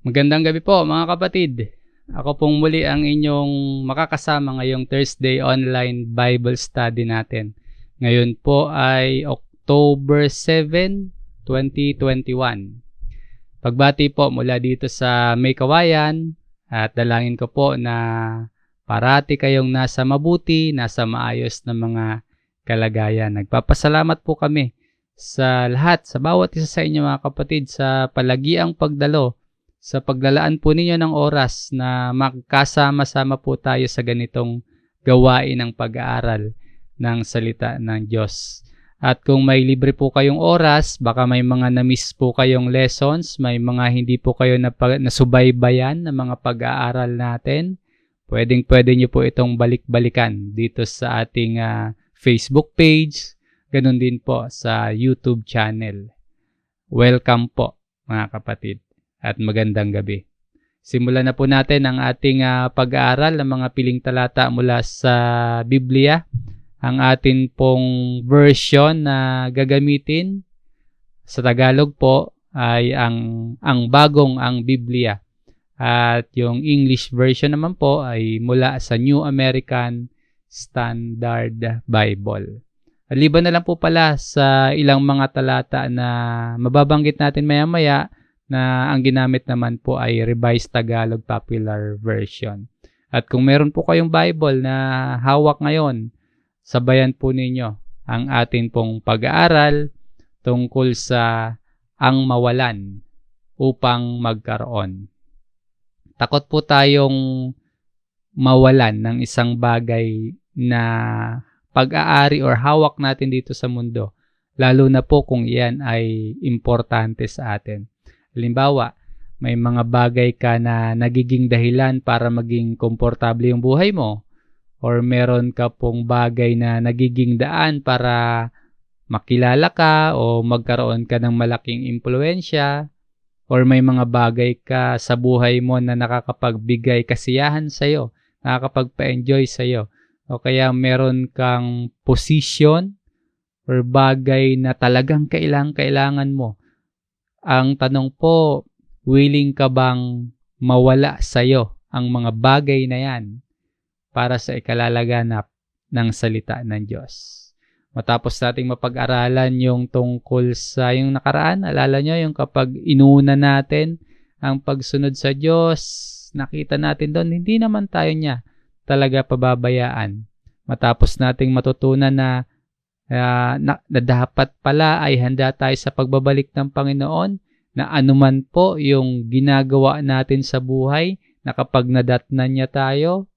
Magandang gabi po mga kapatid. Ako pong muli ang inyong makakasama ngayong Thursday online Bible study natin. Ngayon po ay October 7, 2021. Pagbati po mula dito sa May Kawayan at dalangin ko po na parati kayong nasa mabuti, nasa maayos na mga kalagayan. Nagpapasalamat po kami sa lahat, sa bawat isa sa inyo mga kapatid sa palagiang pagdalo sa paglalaan po ninyo ng oras na magkasama-sama po tayo sa ganitong gawain ng pag-aaral ng salita ng Diyos. At kung may libre po kayong oras, baka may mga na-miss po kayong lessons, may mga hindi po kayo nasubaybayan ng mga pag-aaral natin, pwedeng-pwede nyo po itong balik-balikan dito sa ating Facebook page, ganun din po sa YouTube channel. Welcome po mga kapatid. At magandang gabi. Simulan na po natin ang ating pag-aaral ng mga piling talata mula sa Biblia. Ang atin pong version na gagamitin sa Tagalog po ay ang bagong ang Biblia. At yung English version naman po ay mula sa New American Standard Bible. Liban na lang po pala sa ilang mga talata na mababanggit natin maya-maya, na ang ginamit naman po ay Revised Tagalog Popular Version. At kung meron po kayong Bible na hawak ngayon, sabayan po ninyo ang atin pong pag-aaral tungkol sa ang mawalan upang magkaroon. Takot po tayong mawalan ng isang bagay na pag-aari or hawak natin dito sa mundo, lalo na po kung iyan ay importante sa atin. Halimbawa, may mga bagay ka na nagiging dahilan para maging komportable yung buhay mo, or meron ka pong bagay na nagiging daan para makilala ka o magkaroon ka ng malaking impluwensya, or may mga bagay ka sa buhay mo na nakakapagbigay kasiyahan sa'yo, nakakapagpa-enjoy sa'yo, o kaya meron kang position or bagay na talagang kailangan mo. Ang tanong po, willing ka bang mawala sa'yo ang mga bagay na yan para sa ikalalaganap ng salita ng Diyos? Matapos nating mapag-aralan yung tungkol sa yung nakaraan, alala nyo yung kapag inuna natin ang pagsunod sa Diyos, nakita natin doon, hindi naman tayo niya talaga pababayaan. Matapos nating matutunan na dapat pala ay handa tayo sa pagbabalik ng Panginoon, na anuman po yung ginagawa natin sa buhay, na kapag nadatnan niya tayo,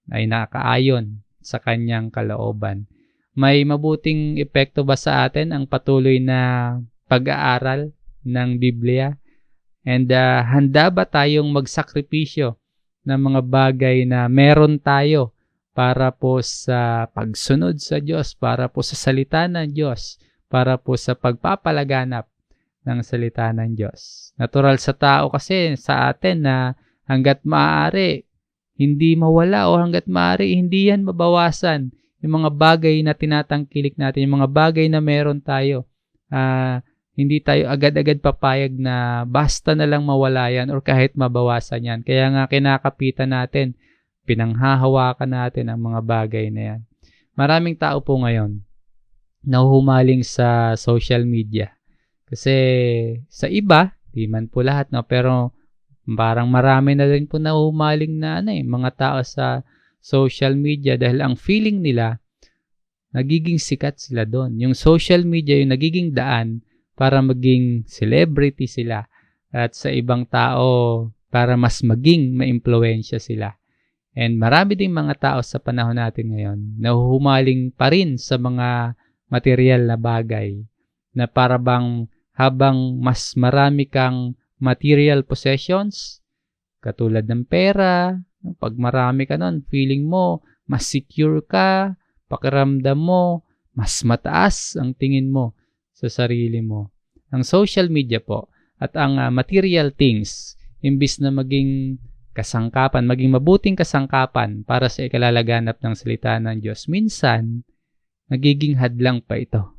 ay nakaayon sa kanyang kalooban. May mabuting epekto ba sa atin ang patuloy na pag-aaral ng Biblia? And handa ba tayong magsakripisyo ng mga bagay na meron tayo para po sa pagsunod sa Diyos, para po sa salita ng Diyos, para po sa pagpapalaganap ng salita ng Diyos? Natural sa tao kasi sa atin na hanggat maaari hindi mawala o hanggat maaari hindi yan mabawasan. Yung mga bagay na tinatangkilik natin, yung mga bagay na meron tayo, hindi tayo agad-agad papayag na basta na lang mawala yan or kahit mabawasan yan. Kaya nga kinakapitan natin, pinanghahawakan natin ang mga bagay na yan. Maraming tao po ngayon nahuhumaling sa social media. Kasi sa iba, di man po lahat, no? Pero parang marami na rin po nahuhumaling na mga tao sa social media dahil ang feeling nila, nagiging sikat sila doon. Yung social media yung nagiging daan para maging celebrity sila. At sa ibang tao, para mas maging maimpluwensya sila. And marami ding mga tao sa panahon natin ngayon na humaling pa rin sa mga material na bagay na para bang habang mas marami kang material possessions, katulad ng pera, pag marami ka nun, feeling mo, mas secure ka, pakiramdam mo, mas mataas ang tingin mo sa sarili mo. Ang social media po at ang material things, imbis na maging kasangkapan, maging mabuting kasangkapan para sa ikalalaganap ng salita ng Diyos, minsan, nagiging hadlang pa ito.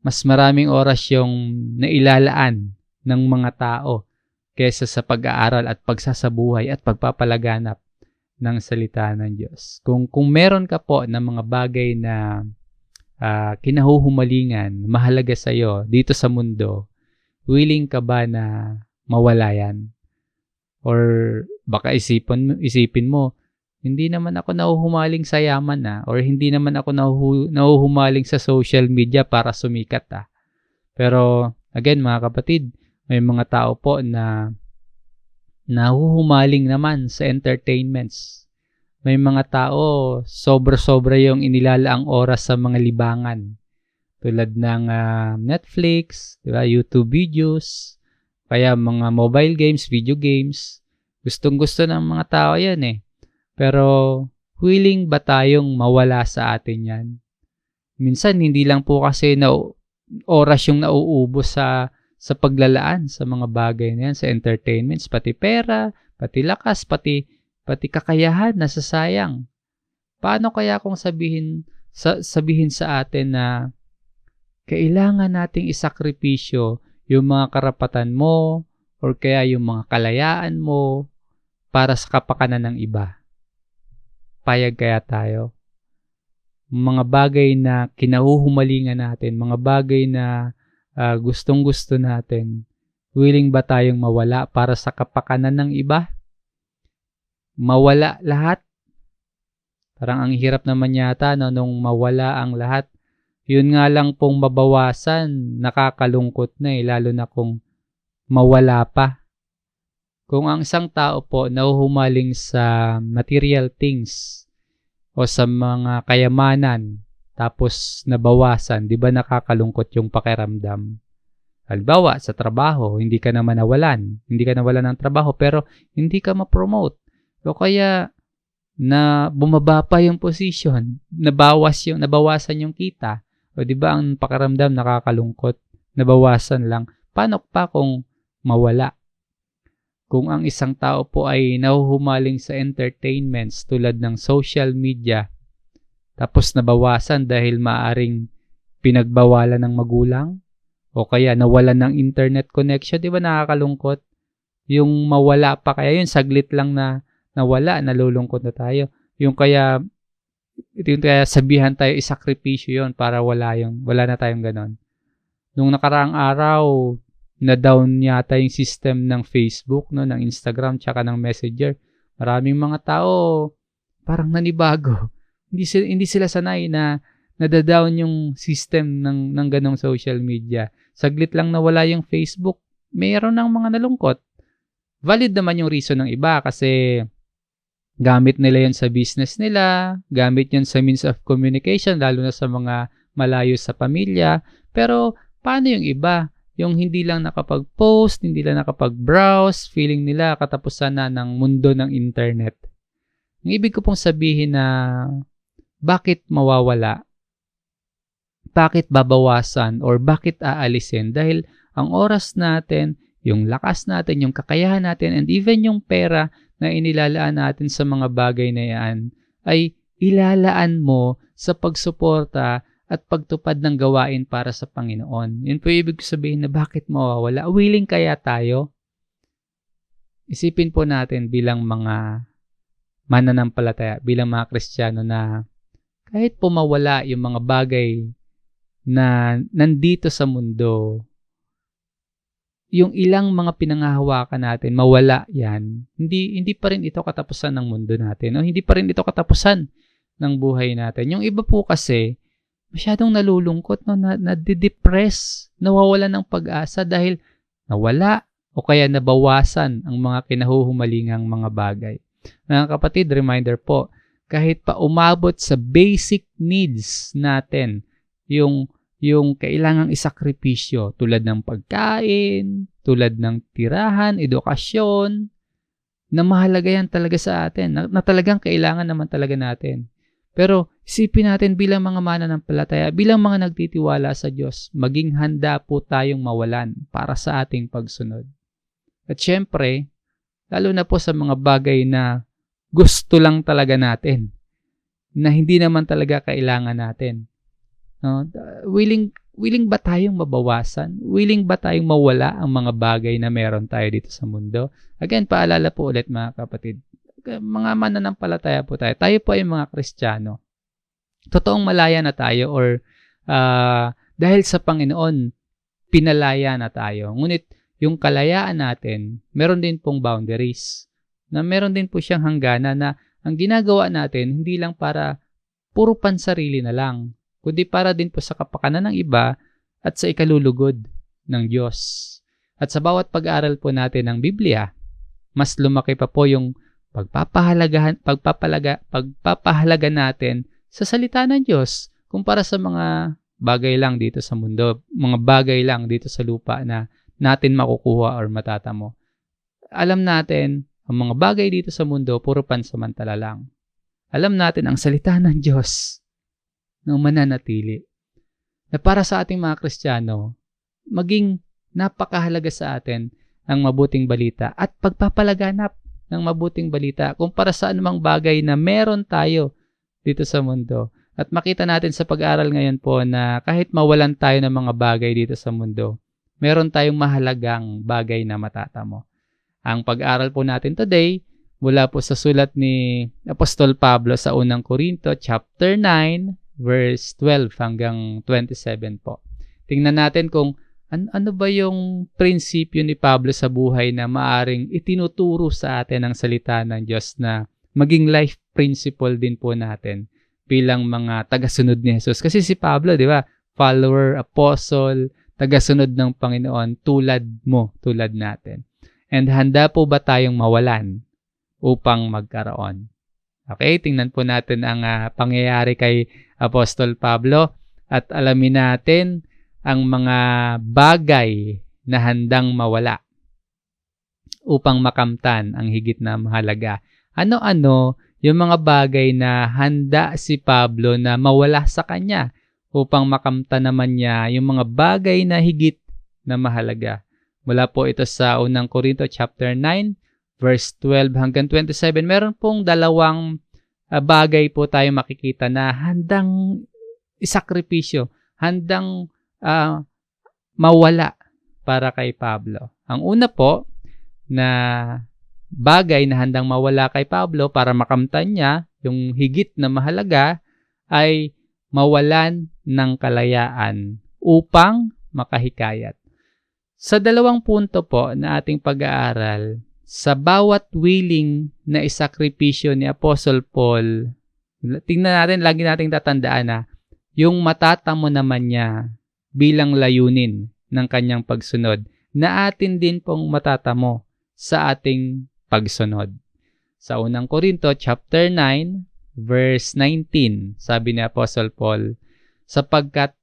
Mas maraming oras yung nailalaan ng mga tao kaysa sa pag-aaral at pagsasabuhay at pagpapalaganap ng salita ng Diyos. Kung meron ka po ng mga bagay na kinahuhumalingan, mahalaga sa iyo dito sa mundo, willing ka ba na mawala yan? Or baka isipin mo, hindi naman ako nahuhumaling sa yaman or hindi naman ako nahuhumaling sa social media para sumikat Pero again mga kapatid, may mga tao po na nahuhumaling naman sa entertainments. May mga tao, sobra-sobra yung inilalaang oras sa mga libangan. Tulad ng Netflix, diba? YouTube videos, kaya mga mobile games, video games. Gustong-gusto ng mga tao yan Pero, willing ba tayong mawala sa atin yan? Minsan, hindi lang po kasi oras yung nauubos sa paglalaan sa mga bagay na yan, sa entertainments, pati pera, pati lakas, pati kakayahan nasasayang. Paano kaya kung sabihin sa atin na kailangan nating isakripisyo yung mga karapatan mo or kaya yung mga kalayaan mo para sa kapakanan ng iba? Payag kaya tayo? Mga bagay na kinahuhumalingan natin, mga bagay na gustong-gusto natin, willing ba tayong mawala para sa kapakanan ng iba? Mawala lahat? Parang ang hirap naman yata nung mawala ang lahat. Yun nga lang pong mabawasan, nakakalungkot na lalo na kung mawala pa. Kung ang isang tao po nahuhumaling sa material things o sa mga kayamanan tapos nabawasan, di ba nakakalungkot yung pakiramdam? Halimbawa, sa trabaho, hindi ka naman nawalan ng trabaho pero hindi ka ma-promote. O kaya na bumaba pa yung position, nabawasan yung kita. O di ba ang pakiramdam nakakalungkot, nabawasan lang. Paano pa kung mawala? Kung ang isang tao po ay nahuhumaling sa entertainments tulad ng social media, tapos nabawasan dahil maaring pinagbawalan ng magulang, o kaya nawalan ng internet connection, di ba nakakalungkot? Yung mawala pa kaya yun, saglit lang na nawala, nalulungkot na tayo. Yung kaya sabihan tayo, isakripisyo yun para wala na tayong ganon. Nung nakaraang araw, na-down yata yung system ng Facebook, ng Instagram, tsaka ng Messenger. Maraming mga tao parang nanibago. Hindi sila sanay na nadadown yung system ng ganong social media. Saglit lang nawala yung Facebook, mayroon ng mga nalungkot. Valid naman yung reason ng iba kasi gamit nila yun sa business nila, gamit yun sa means of communication, lalo na sa mga malayo sa pamilya. Pero paano yung iba? Yung hindi lang nakapag-post, hindi lang nakapag-browse, feeling nila katapusan na ng mundo ng internet. Ang ibig ko pong sabihin na bakit mawawala? Bakit babawasan or bakit aalisin? Dahil ang oras natin, yung lakas natin, yung kakayahan natin, and even yung pera na inilalaan natin sa mga bagay na yan ay ilalaan mo sa pagsuporta at pagtupad ng gawain para sa Panginoon. Yun po ibig sabihin na bakit mawawala. Willing kaya tayo? Isipin po natin bilang mga mananampalataya, bilang mga Kristiyano na kahit po mawala yung mga bagay na nandito sa mundo, yung ilang mga pinanghahawakan natin, mawala yan, hindi pa rin ito katapusan ng mundo natin. No? Hindi pa rin ito katapusan ng buhay natin. Yung iba po kasi, masyadong nalulungkot, nadidepress, nawawalan ng pag-asa dahil nawala o kaya nabawasan ang mga kinahuhumalingang mga bagay. Mga kapatid, reminder po, kahit pa umabot sa basic needs natin, yung kailangang isakripisyo tulad ng pagkain, tulad ng tirahan, edukasyon, na mahalaga yan talaga sa atin, na talagang kailangan naman talaga natin. Pero isipin natin bilang mga mananampalataya, bilang mga nagtitiwala sa Diyos, maging handa po tayong mawalan para sa ating pagsunod. At syempre, lalo na po sa mga bagay na gusto lang talaga natin, na hindi naman talaga kailangan natin. No? willing ba tayong mabawasan? Willing ba tayong mawala ang mga bagay na meron tayo dito sa mundo? Again, paalala po ulit mga kapatid, mga mananampalataya po tayo. Tayo po ay mga Kristiyano. Totoong malaya na tayo or dahil sa Panginoon, pinalaya na tayo. Ngunit yung kalayaan natin, meron din pong boundaries. Na meron din po siyang hangganan na ang ginagawa natin, hindi lang para puro pansarili na lang, kundi para din po sa kapakanan ng iba at sa ikalulugod ng Diyos. At sa bawat pag-aaral po natin ng Biblia, mas lumaki pa po yung pagpapahalaga natin sa salita ng Diyos kumpara sa mga bagay lang dito sa mundo, mga bagay lang dito sa lupa na natin makukuha or matatamo. Alam natin, ang mga bagay dito sa mundo, puro pansamantala lang. Alam natin ang salita ng Diyos na mananatili. Na para sa ating mga Kristiyano, maging napakahalaga sa atin ang mabuting balita at pagpapalaganap ng mabuting balita kumpara sa anumang bagay na meron tayo dito sa mundo. At makita natin sa pag-aaral ngayon po na kahit mawalan tayo ng mga bagay dito sa mundo, meron tayong mahalagang bagay na matatamo. Ang pag-aaral po natin today, mula po sa sulat ni Apostol Pablo sa unang Korinto, chapter 9, verse 12 hanggang 27 po. Tingnan natin kung ano ba yung prinsipyo ni Pablo sa buhay na maaring itinuturo sa atin ng salita ng Diyos na maging life principle din po natin bilang mga tagasunod ni Jesus. Kasi si Pablo, di ba, follower, apostle, tagasunod ng Panginoon, tulad mo, tulad natin. And handa po ba tayong mawalan upang magkaroon? Okay, tingnan po natin ang pangyayari kay Apostol Pablo at alamin natin ang mga bagay na handang mawala upang makamtan ang higit na mahalaga. Ano-ano yung mga bagay na handa si Pablo na mawala sa kanya upang makamtan naman niya yung mga bagay na higit na mahalaga. Mula po ito sa unang Korinto chapter 9, verse 12 hanggang 27. Meron pong dalawang bagay po tayo makikita na handang isakripisyo, handang mawala para kay Pablo. Ang una po na bagay na handang mawala kay Pablo para makamtan niya yung higit na mahalaga ay mawalan ng kalayaan upang makahikayat. Sa dalawang punto po na ating pag-aaral, sa bawat willing na isakripisyo ni Apostle Paul, tingnan natin, lagi nating tatandaan na yung matatamo naman niya bilang layunin ng kanyang pagsunod na atin din pong matatamo sa ating pagsunod. Sa unang Korinto chapter 9 verse 19, sabi ni Apostle Paul, sapagkat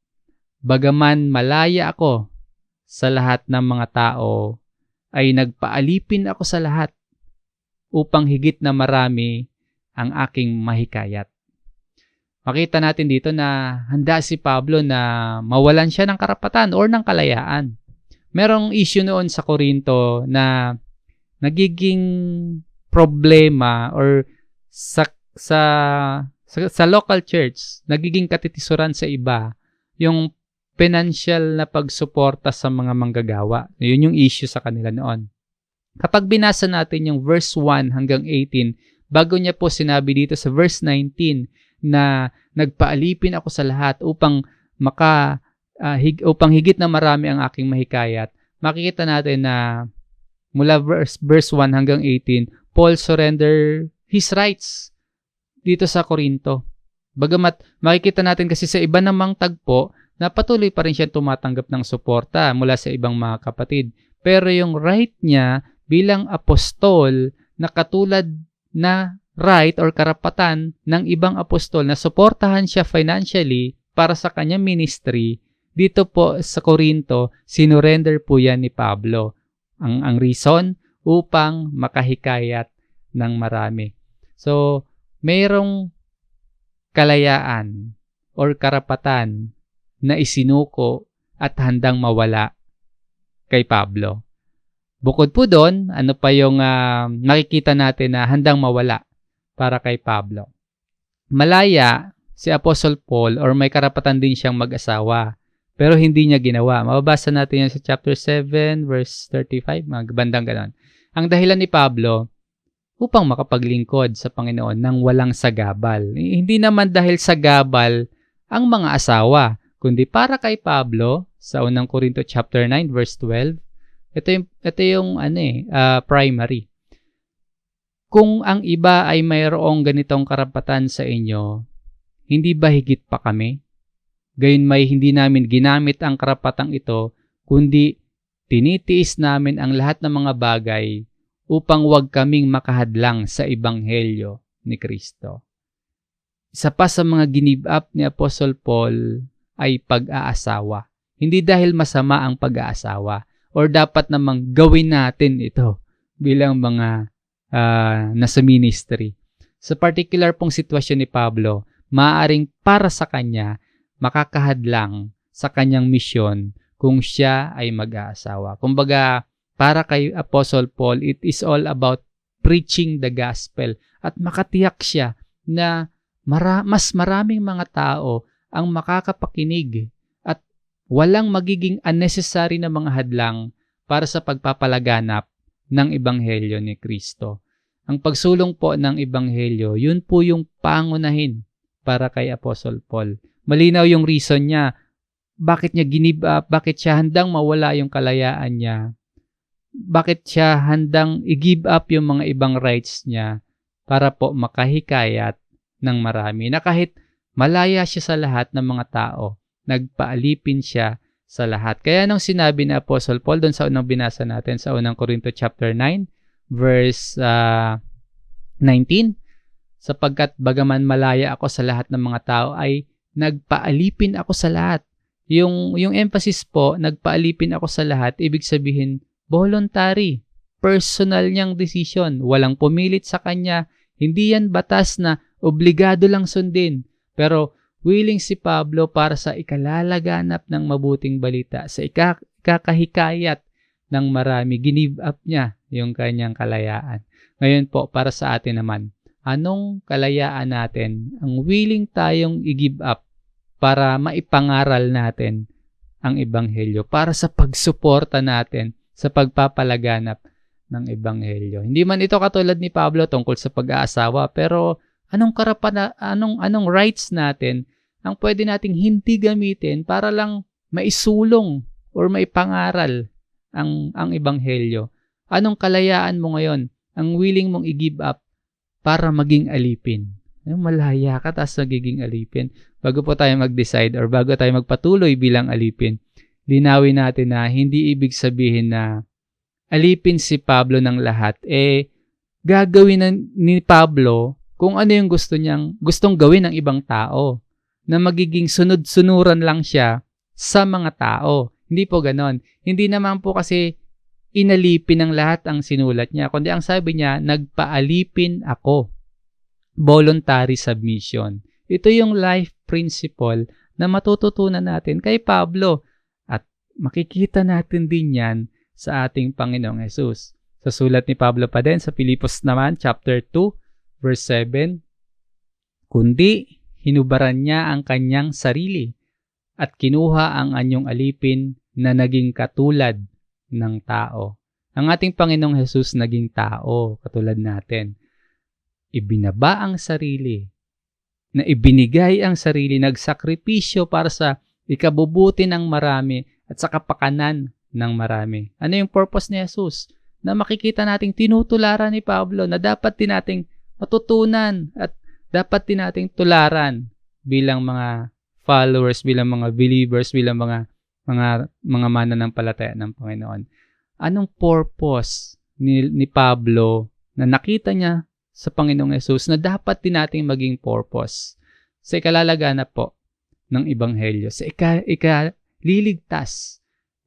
bagaman malaya ako sa lahat ng mga tao, ay nagpaalipin ako sa lahat upang higit na marami ang aking mahikayat. Makita natin dito na handa si Pablo na mawalan siya ng karapatan or ng kalayaan. Merong issue noon sa Korinto na nagiging problema or sa local church, nagiging katitisuran sa iba yung financial na pagsuporta sa mga manggagawa. Yun yung issue sa kanila noon. Kapag binasa natin yung verse 1 hanggang 18, bago niya po sinabi dito sa verse 19 na nagpaalipin ako sa lahat upang higit na marami ang aking mahikayat, makikita natin na mula verse 1 hanggang 18, Paul surrender his rights dito sa Korinto. Bagamat makikita natin kasi sa iba namang tagpo na patuloy pa rin siya tumatanggap ng suporta mula sa ibang mga kapatid. Pero yung right niya bilang apostol na katulad na right or karapatan ng ibang apostol na suportahan siya financially para sa kanyang ministry, dito po sa Korinto, sinurrender po yan ni Pablo. Ang reason, upang makahikayat ng marami. So, mayroong kalayaan or karapatan na isinuko at handang mawala kay Pablo. Bukod po doon, ano pa yung nakikita natin na handang mawala para kay Pablo? Malaya si Apostle Paul or may karapatan din siyang mag-asawa. Pero hindi niya ginawa. Mababasa natin yan sa chapter 7, verse 35, mga bandang ganon. Ang dahilan ni Pablo, upang makapaglingkod sa Panginoon nang walang sagabal. Hindi naman dahil sagabal ang mga asawa, kundi para kay Pablo, sa unang Korinto chapter 9, verse 12, ito yung primary. Kung ang iba ay mayroong ganitong karapatan sa inyo, hindi ba higit pa kami? Gayunmay hindi namin ginamit ang karapatang ito, kundi tinitiis namin ang lahat ng mga bagay upang huwag kaming makahadlang sa ebanghelyo ni Kristo. Isa pa sa mga give up ni Apostle Paul ay pag-aasawa. Hindi dahil masama ang pag-aasawa or dapat namang gawin natin ito bilang mga nasa ministry. Sa particular pong sitwasyon ni Pablo, maaaring para sa kanya makakahadlang sa kanyang misyon kung siya ay mag-aasawa. Kumbaga, para kay Apostle Paul, it is all about preaching the gospel at makatiyak siya na mas maraming mga tao ang makakapakinig at walang magiging unnecessary na mga hadlang para sa pagpapalaganap ng ebanghelyo ni Kristo. Ang pagsulong po ng ebanghelyo, yun po yung pangunahin para kay Apostle Paul. Malinaw yung reason niya, bakit niya give up, bakit siya handang mawala yung kalayaan niya, bakit siya handang i-give up yung mga ibang rights niya para po makahikayat ng marami. Na kahit malaya siya sa lahat ng mga tao, nagpaalipin siya sa lahat. Kaya nung sinabi ni Apostle Paul doon sa unang binasa natin sa unang Korinto chapter 9, verse 19, sapagkat bagaman malaya ako sa lahat ng mga tao ay nagpaalipin ako sa lahat. Yung emphasis po, nagpaalipin ako sa lahat, ibig sabihin, voluntary, personal niyang decision. Walang pumilit sa kanya. Hindi yan batas na obligado lang sundin. Pero willing si Pablo para sa ikalalaganap ng mabuting balita, sa ikakahikayat ng marami. Give up niya yung kanyang kalayaan. Ngayon po, para sa atin naman, anong kalayaan natin ang willing tayong i-give up para maipangaral natin ang ebanghelyo, para sa pagsuporta natin sa pagpapalaganap ng ebanghelyo. Hindi man ito katulad ni Pablo tungkol sa pag-aasawa, pero anong anong rights natin ang pwede nating hindi gamitin para lang maisulong or maipangaral ang ebanghelyo? Anong kalayaan mo ngayon ang willing mong i-give up para maging alipin? Malaya ka tapos magiging alipin. Bago po tayo mag-decide or bago tayo magpatuloy bilang alipin, linawin natin na hindi ibig sabihin na alipin si Pablo ng lahat. Gagawin ni Pablo kung ano yung gustong gawin ng ibang tao, na magiging sunod-sunuran lang siya sa mga tao. Hindi po ganon. Hindi naman po kasi inalipin ng lahat ang sinulat niya, kundi ang sabi niya, nagpaalipin ako. Voluntary submission. Ito yung life principle na matututunan natin kay Pablo at makikita natin din yan sa ating Panginoong Jesus. Sa sulat ni Pablo pa din sa Filipos naman, chapter 2, verse 7, kundi hinubaran niya ang kanyang sarili at kinuha ang anyong alipin na naging katulad ng tao. Ang ating Panginoong Jesus naging tao, katulad natin. Ibinaba ang sarili, na ibinigay ang sarili, nagsakripisyo para sa ikabubuti ng marami at sa kapakanan ng marami. Ano yung purpose ni Jesus? Na makikita nating tinutularan ni Pablo, na dapat din nating matutunan at dapat din nating tularan bilang mga followers, bilang mga believers, bilang mga mananampalataya ng Panginoon. Anong purpose ni Pablo na nakita niya sa Panginoong Yesus na dapat din nating maging purpose sa ikalalaganap po ng ebanghelyo, sa ikaliligtas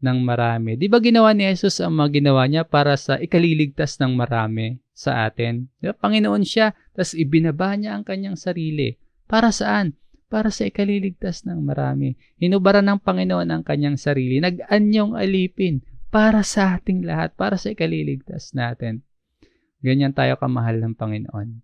ng marami? Di ba ginawa ni Jesus ang mga ginawa niya para sa ikaliligtas ng marami sa atin? Di ba, Panginoon siya, tas ibinaba niya ang kanyang sarili. Para saan? Para sa ikaliligtas ng marami. Hinubaran ng Panginoon ang kanyang sarili, nag-anyong alipin para sa ating lahat, para sa ikaliligtas natin. Ganyan tayo kamahal ng Panginoon.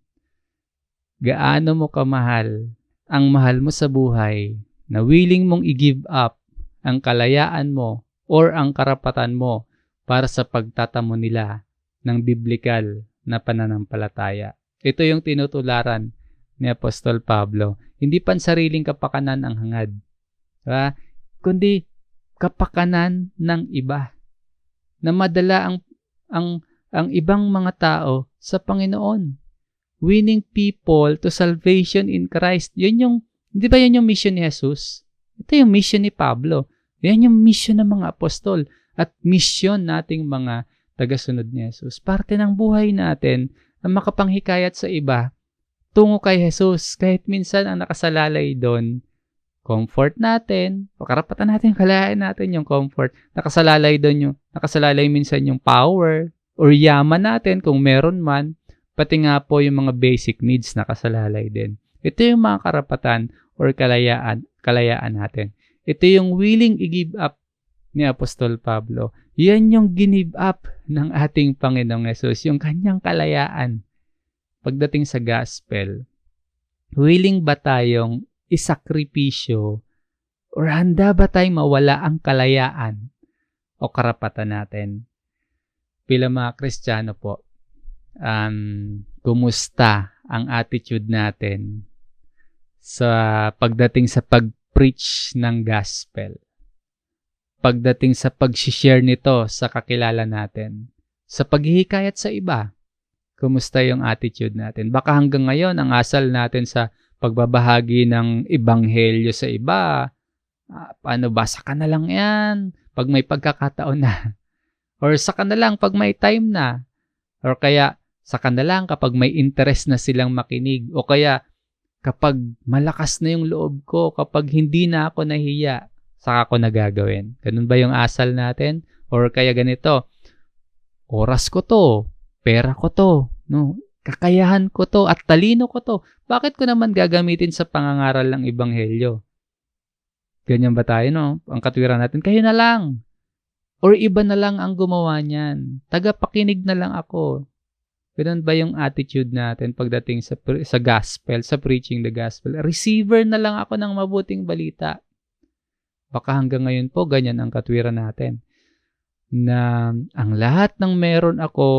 Gaano mo kamahal ang mahal mo sa buhay na willing mong i-give up ang kalayaan mo or ang karapatan mo para sa pagtatamo nila ng biblikal na pananampalataya. Ito yung tinutularan ni Apostol Pablo. Hindi pansariling kapakanan ang hangad, diba? Kundi kapakanan ng iba, na madala ang ibang mga tao sa Panginoon. Winning people to salvation in Christ. Di ba yun yung mission ni Jesus? Ito yung mission ni Pablo. Yan yung mission ng mga apostol at mission nating mga tagasunod ni Jesus. Parte ng buhay natin ang makapanghikayat sa iba tungo kay Jesus. Kahit minsan ang nakasalalay doon, comfort natin, o karapatan natin, kalayaan natin yung comfort. Nakasalalay minsan yung power or yaman natin kung meron man, pati nga po yung mga basic needs nakasalalay din. Ito yung mga karapatan or kalayaan natin. Ito yung willing i-give up ni Apostol Pablo. Yan yung give up ng ating Panginoong Yesus, yung kanyang kalayaan. Pagdating sa gospel, willing ba tayong isakripisyo or handa ba tayong mawala ang kalayaan o karapatan natin? Bilang mga Kristiyano po, kumusta ang attitude natin sa pagdating sa pag-preach ng gospel? Pagdating sa pag-share nito sa kakilala natin, sa paghihikayat sa iba, kumusta yung attitude natin? Baka hanggang ngayon, ang asal natin sa pagbabahagi ng ebanghelyo sa iba, paano ba? Saka na lang yan, pag may pagkakataon na. Or saka na lang pag may time na. Or kaya, saka na lang kapag may interest na silang makinig. O kaya, kapag malakas na yung loob ko, kapag hindi na ako nahiya, saka ko nagagawin. Ganun ba yung asal natin? Or kaya ganito, oras ko to, pera ko to, no? Kakayahan ko to at talino ko to. Bakit ko naman gagamitin sa pangangaral ng ebanghelyo? Ganyan ba tayo, no? Ang katwiran natin, kayo na lang. Or iba na lang ang gumawa niyan. Tagapakinig na lang ako. Ganun ba yung attitude natin pagdating sa gospel, sa preaching the gospel? Receiver na lang ako ng mabuting balita. Baka hanggang ngayon po, ganyan ang katwiran natin. Na ang lahat ng meron ako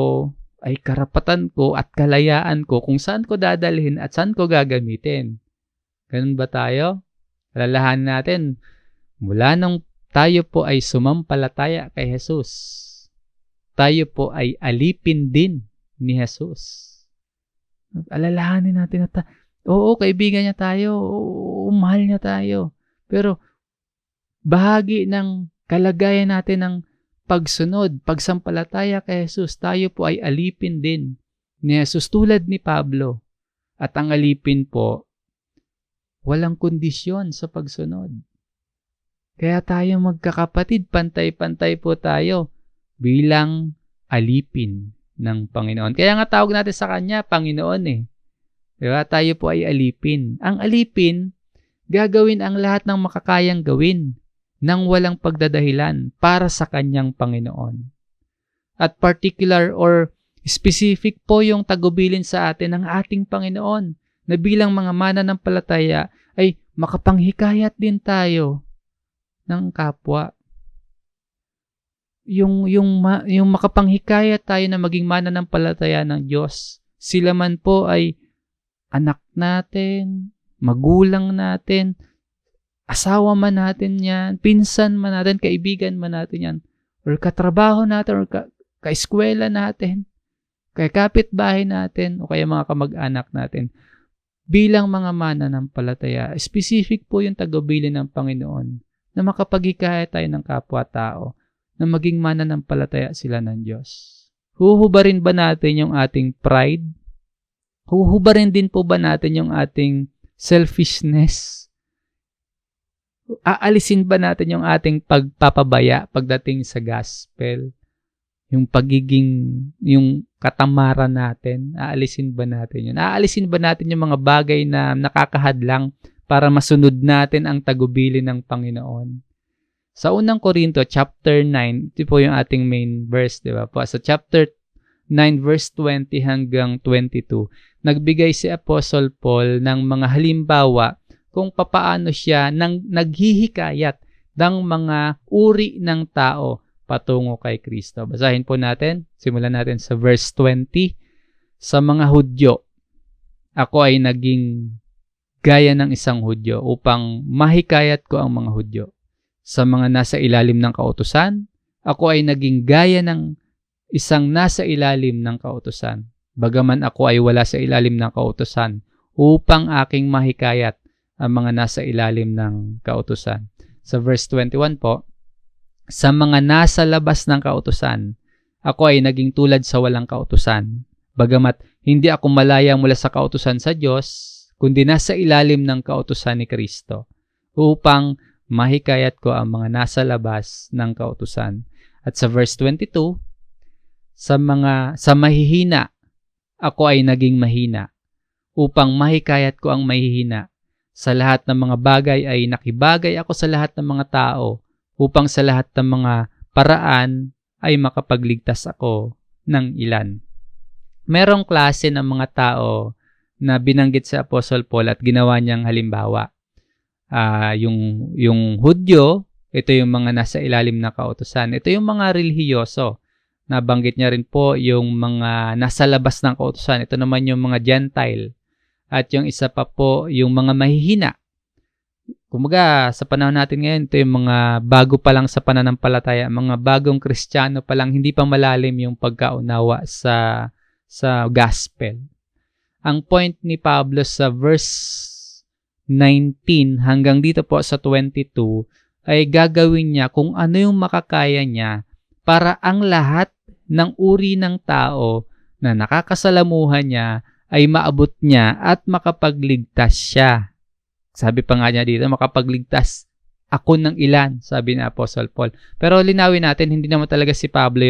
ay karapatan ko at kalayaan ko kung saan ko dadalhin at saan ko gagamitin. Ganun ba tayo? Alalahanin natin, mula nung tayo po ay sumampalataya kay Jesus, tayo po ay alipin din ni Jesus. Alalahanin natin na oo, kaibigan niya tayo, oo, mahal niya tayo. Pero bahagi ng kalagayan natin ng pagsunod, pagsampalataya kay Jesus, tayo po ay alipin din ni Jesus tulad ni Pablo. At ang alipin po, walang kondisyon sa pagsunod. Kaya tayo magkakapatid, pantay-pantay po tayo bilang alipin ng Panginoon. Kaya nga tawag natin sa Kanya, Panginoon eh. Diba? Tayo po ay alipin. Ang alipin, gagawin ang lahat ng makakayang gawin nang walang pagdadahilan para sa Kanyang Panginoon. At particular or specific po yung tagubilin sa atin ng ating Panginoon na bilang mga mananampalataya ay makapanghikayat din tayo ng kapwa. Yung makapanghikayat tayo na maging mananampalataya ng Diyos. Sila man po ay anak natin, magulang natin, asawa man natin yan, pinsan man natin, kaibigan man natin yan, or katrabaho natin, or kaeskwela natin, kay kapitbahay natin, o kaya mga kamag-anak natin. Bilang mga mananampalataya, specific po yung tagubilin ng Panginoon na makapaghikayat tayo ng kapwa-tao na maging mananampalataya sila ng Diyos. Huhubarin ba natin yung ating pride? Huhubarin din po ba natin yung ating selfishness? Aalisin ba natin yung ating pagpapabaya pagdating sa gospel? Yung yung katamaran natin, aalisin ba natin yun? Aalisin ba natin yung mga bagay na nakakahadlang para masunod natin ang tagubilin ng Panginoon? Sa unang Korinto, chapter 9, ito po yung ating main verse, di ba? Sa chapter 9, verse 20 hanggang 22, nagbigay si Apostle Paul ng mga halimbawa kung papaano siya naghihikayat ng mga uri ng tao patungo kay Kristo. Basahin po natin. Simulan natin sa verse 20. Sa mga Hudyo, ako ay naging gaya ng isang Hudyo upang mahikayat ko ang mga Hudyo. Sa mga nasa ilalim ng kautusan, ako ay naging gaya ng isang nasa ilalim ng kautusan. Bagaman ako ay wala sa ilalim ng kautusan, upang aking mahikayat ang mga nasa ilalim ng kautusan. Sa verse 21 po, sa mga nasa labas ng kautusan, ako ay naging tulad sa walang kautusan. Bagamat hindi ako malaya mula sa kautusan sa Diyos, kundi nasa ilalim ng kautusan ni Kristo, upang mahikayat ko ang mga nasa labas ng kautusan. At sa verse 22, sa mahihina, ako ay naging mahina, upang mahikayat ko ang mahihina. Sa lahat ng mga bagay ay nakibagay ako sa lahat ng mga tao, upang sa lahat ng mga paraan ay makapagligtas ako ng ilan. Merong klase ng mga tao na binanggit sa Apostle Paul at ginawa niyang halimbawa. Yung Hudyo, ito yung mga nasa ilalim ng kautusan. Ito yung mga relihiyoso. Nabanggit niya rin po yung mga nasa labas ng kautusan. Ito naman yung mga Gentile. At yung isa pa po, yung mga mahihina. Kumbaga, sa panahon natin ngayon, ito yung mga bago pa lang sa pananampalataya, mga bagong Kristiyano pa lang, hindi pa malalim yung pagkaunawa sa gospel. Ang point ni Pablo sa verse 19 hanggang dito po sa 22 ay gagawin niya kung ano yung makakaya niya para ang lahat ng uri ng tao na nakakasalamuhan niya ay maabot niya at makapagligtas siya. Sabi pa nga niya dito, makapagligtas ako ng ilan, sabi ni Apostle Paul. Pero linawin natin, hindi naman talaga si Pablo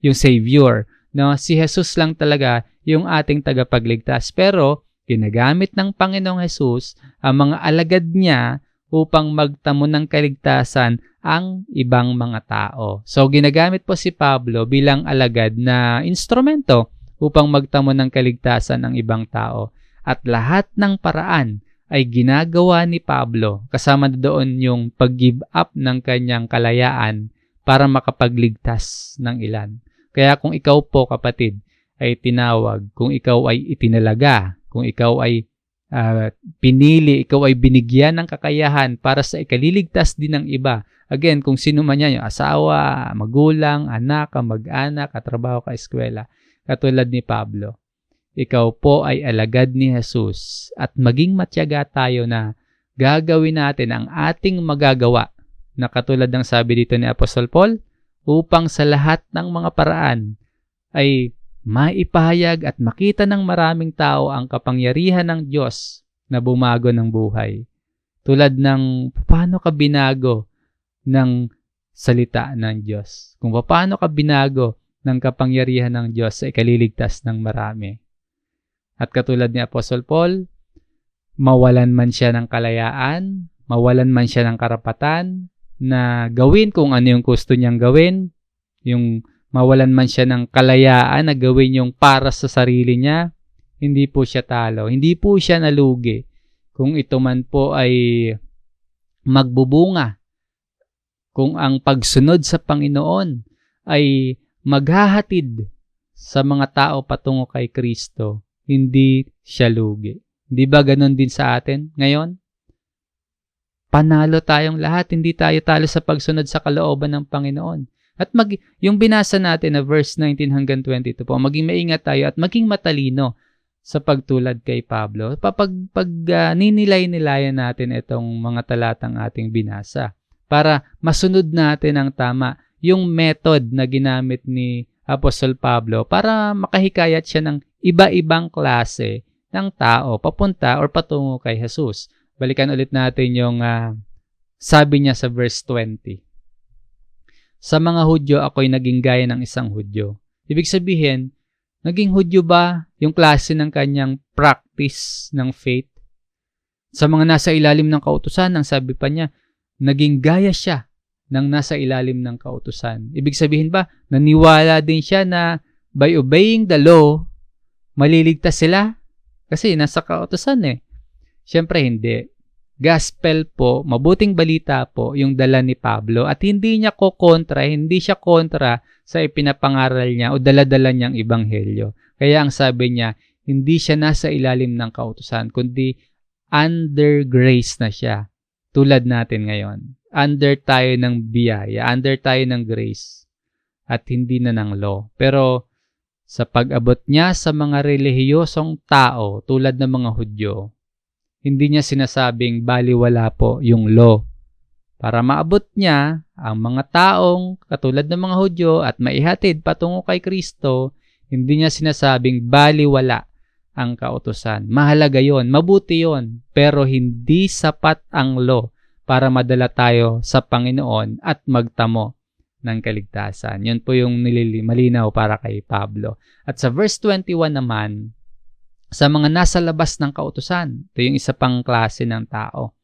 yung Savior. No? Si Jesus lang talaga yung ating tagapagligtas. Pero ginagamit ng Panginoong Jesus ang mga alagad niya upang magtamo ng kaligtasan ang ibang mga tao. So ginagamit po si Pablo bilang alagad na instrumento upang magtamo ng kaligtasan ng ibang tao. At lahat ng paraan ay ginagawa ni Pablo, kasama doon yung pag-give up ng kanyang kalayaan para makapagligtas ng ilan. Kaya kung ikaw po, kapatid, ay tinawag, kung ikaw ay itinalaga, kung ikaw ay pinili, ikaw ay binigyan ng kakayahan para sa ikaliligtas din ng iba. Again, kung sino man yan, yung asawa, magulang, anak, kamag-anak, katrabaho, kaeskwela, katulad ni Pablo. Ikaw po ay alagad ni Jesus at maging matyaga tayo na gagawin natin ang ating magagawa na katulad ng sabi dito ni Apostle Paul, upang sa lahat ng mga paraan ay maipahayag at makita ng maraming tao ang kapangyarihan ng Diyos na bumago ng buhay. Tulad ng paano ka binago ng salita ng Diyos. Kung paano ka binago ng kapangyarihan ng Diyos sa ikaliligtas ng marami. At katulad ni Apostle Paul, mawalan man siya ng kalayaan, mawalan man siya ng karapatan na gawin kung ano yung gusto niyang gawin, yung mawalan man siya ng kalayaan na gawin yung para sa sarili niya, hindi po siya talo, hindi po siya nalugi. Kung ito man po ay magbubunga, kung ang pagsunod sa Panginoon ay maghahatid sa mga tao patungo kay Kristo, hindi siya lugi. Di ba ganun din sa atin ngayon? Panalo tayong lahat, hindi tayo talo sa pagsunod sa kalooban ng Panginoon. At yung binasa natin na verse 19 hanggang 22 po, maging maingat tayo at maging matalino sa pagtulad kay Pablo. Ninilay-nilayan natin itong mga talatang ating binasa para masunod natin ang tama yung method na ginamit ni Apostol Pablo para makahikayat siya ng iba-ibang klase ng tao papunta or patungo kay Jesus. Balikan ulit natin yung sabi niya sa verse 20. Sa mga Hudyo, ako'y naging gaya ng isang Hudyo. Ibig sabihin, naging Hudyo ba yung klase ng kanyang practice ng faith? Sa mga nasa ilalim ng kautusan, ang sabi pa niya, naging gaya siya ng nasa ilalim ng kautusan. Ibig sabihin ba, naniwala din siya na by obeying the law, maliligtas sila? Kasi nasa kautusan eh. Siyempre hindi. gospel po, mabuting balita po yung dala ni Pablo at hindi siya kontra sa ipinapangaral niya o dala-dala niyang ebanghelyo. Kaya ang sabi niya, hindi siya nasa ilalim ng kautusan, kundi under grace na siya. Tulad natin ngayon. Under tayo ng biyaya, under tayo ng grace at hindi na ng law. Pero sa pag-abot niya sa mga relihiyosong tao tulad ng mga Hudyo, hindi niya sinasabing baliwala po yung law. Para maabot niya ang mga taong katulad ng mga Hudyo at maihatid patungo kay Kristo, hindi niya sinasabing baliwala ang kautusan. Mahalaga yon, mabuti yon, pero hindi sapat ang law para madala tayo sa Panginoon at magtamo ng kaligtasan. Yun po yung malinaw para kay Pablo. At sa verse 21 naman, sa mga nasa labas ng kautusan, ito yung isa pang klase ng tao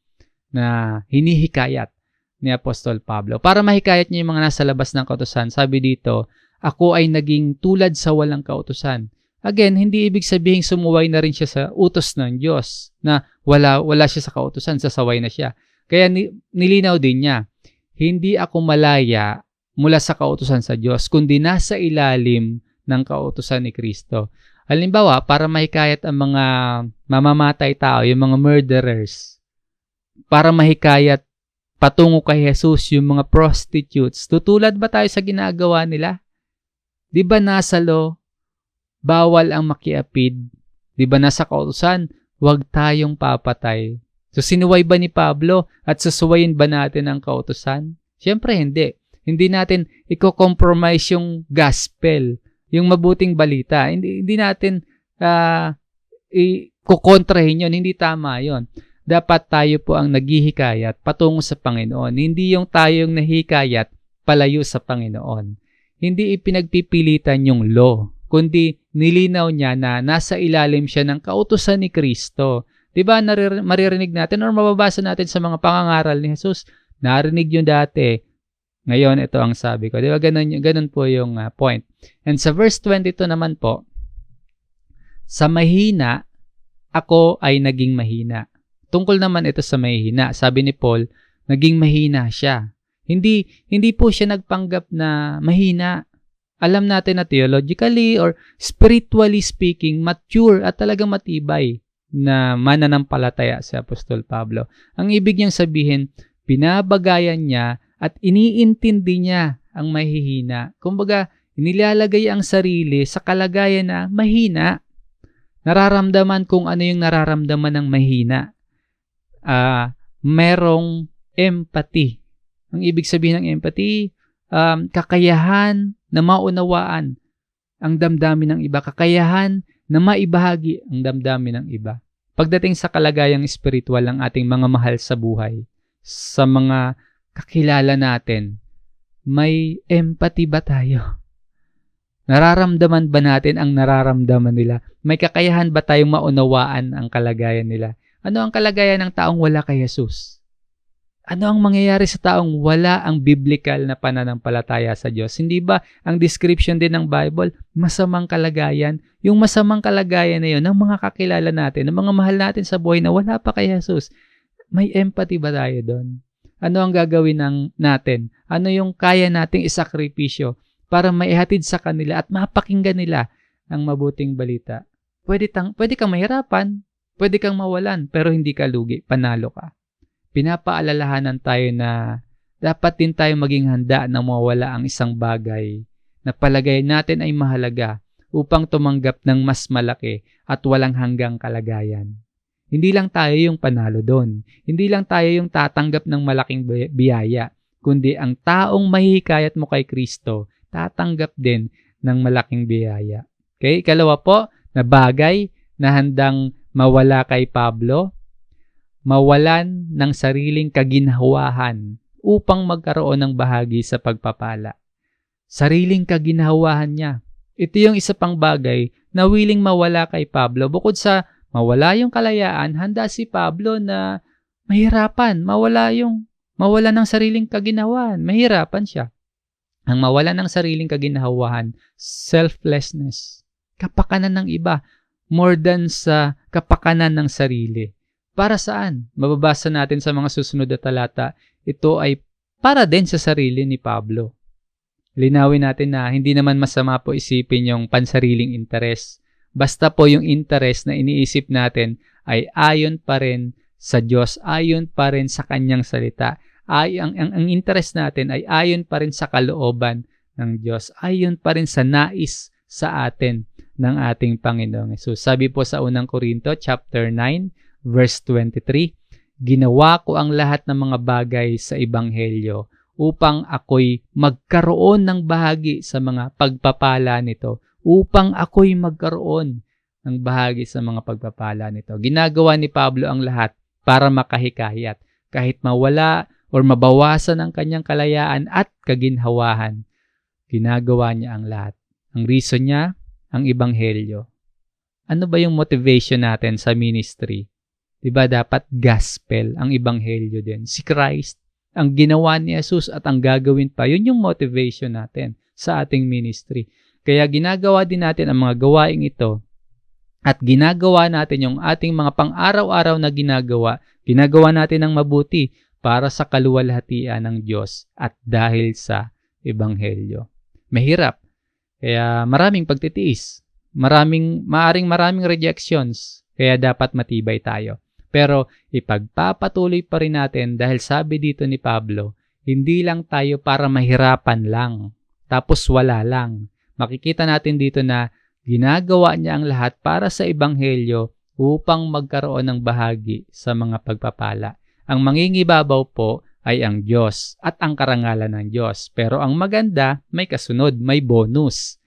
na hinihikayat ni Apostol Pablo. Para mahikayat niya yung mga nasa labas ng kautusan, sabi dito, ako ay naging tulad sa walang kautusan. Again, hindi ibig sabihin sumuway na rin siya sa utos ng Diyos na wala siya sa kautusan, sasaway na siya. Kaya nilinaw din niya, hindi ako malaya mula sa kautusan sa Diyos, kundi nasa ilalim ng kautusan ni Kristo. Halimbawa, para mahikayat ang mga mamamatay tao, yung mga murderers, para mahikayat patungo kay Jesus, yung mga prostitutes, tutulad ba tayo sa ginagawa nila? Di ba nasa law, bawal ang makiapid? Di ba nasa kautusan, huwag tayong papatay? So sinuway ba ni Pablo at susuwayin ba natin ang kautusan? Siyempre hindi. Hindi natin i-compromise yung gospel, yung mabuting balita. Hindi natin i-kontrahin yun. Hindi tama yun. Dapat tayo po ang naghihikayat patungo sa Panginoon. Hindi yung tayong nahikayat palayo sa Panginoon. Hindi ipinagpipilitan yung law, kundi nilinaw niya na nasa ilalim siya ng kautusan ni Kristo. Diba maririnig natin or mababasa natin sa mga pangangaral ni Jesus? Narinig yun dati. Ngayon, ito ang sabi ko. Di ba? Ganun po yung point. And sa verse 22 naman po, sa mahina, ako ay naging mahina. Tungkol naman ito sa mahina. Sabi ni Paul, naging mahina siya. Hindi po siya nagpanggap na mahina. Alam natin na theologically or spiritually speaking, mature at talagang matibay na mananampalataya si Apostol Pablo. Ang ibig niyang sabihin, pinabagayan niya at iniintindi niya ang mahihina. Kumbaga, inilalagay ang sarili sa kalagayan na mahina. Nararamdaman kung ano yung nararamdaman ng mahina. Merong empathy. Ang ibig sabihin ng empathy, kakayahan na maunawaan ang damdamin ng iba. Kakayahan na maibahagi ang damdamin ng iba. Pagdating sa kalagayang espiritual ng ating mga mahal sa buhay, sa mga kakilala natin, may empathy ba tayo? Nararamdaman ba natin ang nararamdaman nila? May kakayahan ba tayong maunawaan ang kalagayan nila? Ano ang kalagayan ng taong wala kay Jesus? Ano ang mangyayari sa taong wala ang biblical na pananampalataya sa Diyos? Hindi ba ang description din ng Bible, masamang kalagayan? Yung masamang kalagayan na yun, ng mga kakilala natin, ng mga mahal natin sa buhay na wala pa kay Jesus, may empathy ba tayo doon? Ano ang gagawin natin? Ano yung kaya nating isakripisyo para maihatid sa kanila at mapakinggan nila ang mabuting balita? Pwede kang mahirapan, pwede kang mawalan, pero hindi ka lugi, panalo ka. Pinapaalalahanan tayo na dapat din tayo maging handa na mawala ang isang bagay na palagay natin ay mahalaga upang tumanggap ng mas malaki at walang hanggang kalagayan. Hindi lang tayo yung panalo doon. Hindi lang tayo yung tatanggap ng malaking biyaya, kundi ang taong mahihikayat mo kay Kristo, tatanggap din ng malaking biyaya. Okay? Ikalawa po, na bagay na handang mawala kay Pablo, mawalan ng sariling kaginhawahan upang magkaroon ng bahagi sa pagpapala. Sariling kaginhawahan niya. Ito yung isa pang bagay na willing mawala kay Pablo. Bukod sa mawala yung kalayaan, handa si Pablo na mahirapan, mawala ng sariling kaginhawahan. Mahirapan siya. Ang mawala ng sariling kaginhawahan, selflessness, kapakanan ng iba, more than sa kapakanan ng sarili. Para saan? Mababasa natin sa mga susunod na talata, ito ay para din sa sarili ni Pablo. Linawin natin na hindi naman masama po isipin yung pansariling interes. Basta po yung interes na iniisip natin ay ayon pa rin sa Diyos, ayon pa rin sa Kanyang salita. Ang interes natin ay ayon pa rin sa kalooban ng Diyos, ayon pa rin sa nais sa atin ng ating Panginoong Hesus. Sabi po sa unang Korinto chapter 9 verse 23, ginawa ko ang lahat ng mga bagay sa Ebanghelyo upang ako'y magkaroon ng bahagi sa mga pagpapala nito. Upang ako'y magkaroon ng bahagi sa mga pagpapala nito. Ginagawa ni Pablo ang lahat para makahikayat. Kahit mawala o mabawasan ang kanyang kalayaan at kaginhawahan, ginagawa niya ang lahat. Ang reason niya, ang Ebanghelyo. Ano ba yung motivation natin sa ministry? Diba dapat gospel ang Ebanghelyo din. Si Christ, ang ginawa ni Jesus at ang gagawin pa, yun yung motivation natin sa ating ministry. Kaya ginagawa din natin ang mga gawaing ito at ginagawa natin yung ating mga pang-araw-araw na ginagawa natin ng mabuti para sa kaluwalhatian ng Diyos at dahil sa Ebanghelyo. Mahirap. Kaya maraming pagtitiis. Maraming rejections. Kaya dapat matibay tayo. Pero ipagpapatuloy pa rin natin dahil sabi dito ni Pablo, hindi lang tayo para mahirapan lang. Tapos wala lang. Makikita natin dito na ginagawa niya ang lahat para sa Ebanghelyo upang magkaroon ng bahagi sa mga pagpapala. Ang mangingibabaw po ay ang Diyos at ang karangalan ng Diyos. Pero ang maganda, may kasunod, may bonus.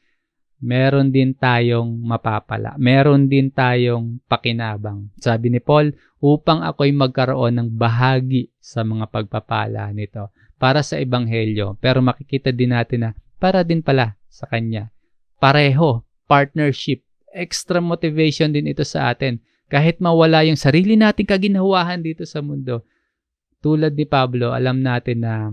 Meron din tayong mapapala. Meron din tayong pakinabang. Sabi ni Paul, upang ako'y magkaroon ng bahagi sa mga pagpapala nito para sa Ebanghelyo. Pero makikita din natin na para din pala sa Kanya. Pareho, partnership, extra motivation din ito sa atin. Kahit mawala yung sarili nating kaginhawahan dito sa mundo. Tulad ni Pablo, alam natin na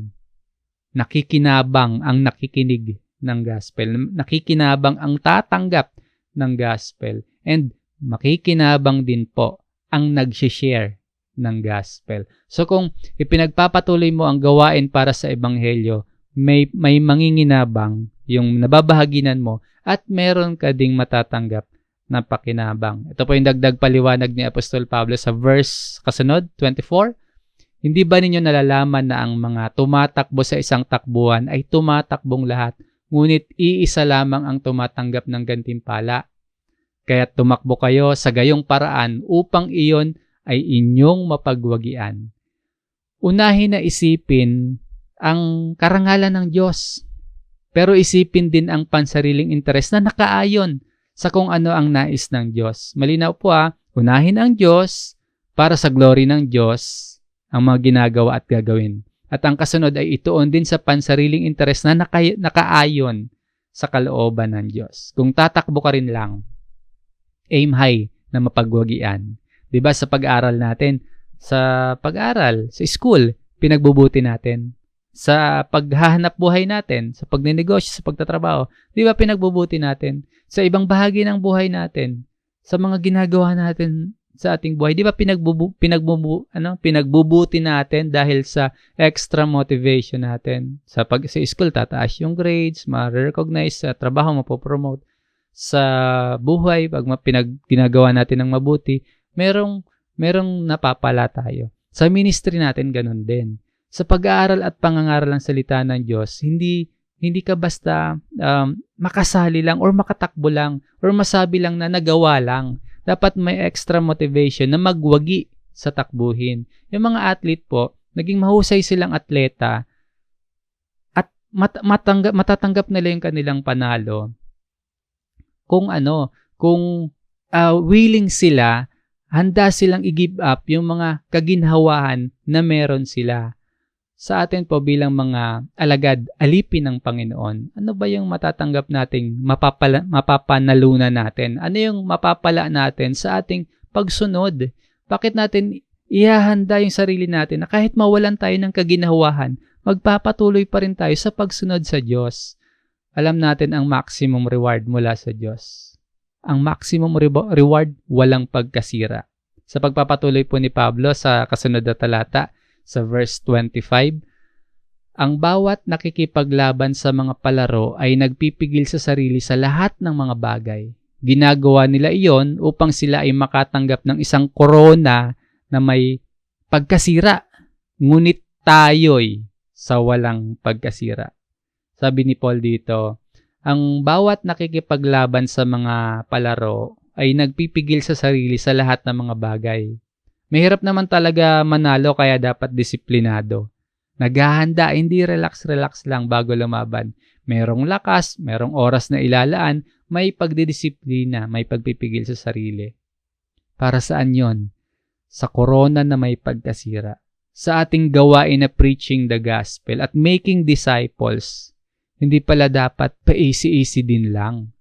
nakikinabang ang nakikinig ng gospel. Nakikinabang ang tatanggap ng gospel. And makikinabang din po ang nag-share ng gospel. So kung ipinagpapatuloy mo ang gawain para sa Ebanghelyo, may manginginabang yung nababahaginan mo at meron ka ding matatanggap na pakinabang. Ito po yung dagdag paliwanag ni Apostol Pablo sa verse kasunod, 24. Hindi ba ninyo nalalaman na ang mga tumatakbo sa isang takbuhan ay tumatakbong lahat, ngunit iisa lamang ang tumatanggap ng gantimpala? Kaya tumakbo kayo sa gayong paraan upang iyon ay inyong mapagwagian. Unahin na isipin ang karangalan ng Diyos. Pero isipin din ang pansariling interes na nakaayon sa kung ano ang nais ng Diyos. Malinaw po unahin ang Diyos para sa glory ng Diyos ang mga ginagawa at gagawin. At ang kasunod ay ituon din sa pansariling interes na nakaayon sa kalooban ng Diyos. Kung tatakbo ka rin lang, aim high na mapagwagian. Diba sa pag-aaral natin, sa school, pinagbubuti natin. Sa paghahanap buhay natin, sa pagnenegosyo, sa pagtatrabaho, di ba pinagbubuti natin? Sa ibang bahagi ng buhay natin, sa mga ginagawa natin sa ating buhay, di ba pinagbubuti natin dahil sa extra motivation natin. Sa school, tataas yung grades, ma-recognize, sa trabaho, mapopromote. Sa buhay, pag ginagawa natin ng mabuti, merong napapala tayo. Sa ministry natin, ganun din. Sa pag-aaral at pangangaral ng salita ng Diyos, hindi ka basta makasali lang or makatakbo lang or masabi lang na nagawa lang. Dapat may extra motivation na magwagi sa takbuhin. Yung mga athlete po, naging mahusay silang atleta at matatanggap nila yung kanilang panalo kung willing sila, handa silang i-give up yung mga kaginhawahan na meron sila. Sa atin po bilang mga alagad, alipin ng Panginoon, ano ba yung matatanggap nating mapapanalunan natin? Ano yung mapapala natin sa ating pagsunod? Bakit natin ihahanda yung sarili natin na kahit mawalan tayo ng kaginhawahan, magpapatuloy pa rin tayo sa pagsunod sa Diyos? Alam natin ang maximum reward mula sa Diyos. Ang maximum reward, walang pagkasira. Sa pagpapatuloy po ni Pablo sa kasunod na talata, sa verse 25, ang bawat nakikipaglaban sa mga palaro ay nagpipigil sa sarili sa lahat ng mga bagay. Ginagawa nila iyon upang sila ay makatanggap ng isang korona na may pagkasira. Ngunit tayo'y sa walang pagkasira. Sabi ni Paul dito, ang bawat nakikipaglaban sa mga palaro ay nagpipigil sa sarili sa lahat ng mga bagay. Mahirap naman talaga manalo kaya dapat disiplinado. Naghahanda, hindi relax-relax lang bago lumaban. Merong lakas, merong oras na ilalaan, may pagdidisiplina, may pagpipigil sa sarili. Para saan yon? Sa korona na may pagkasira. Sa ating gawain na preaching the gospel at making disciples, hindi pala dapat pa-easy-easy din lang.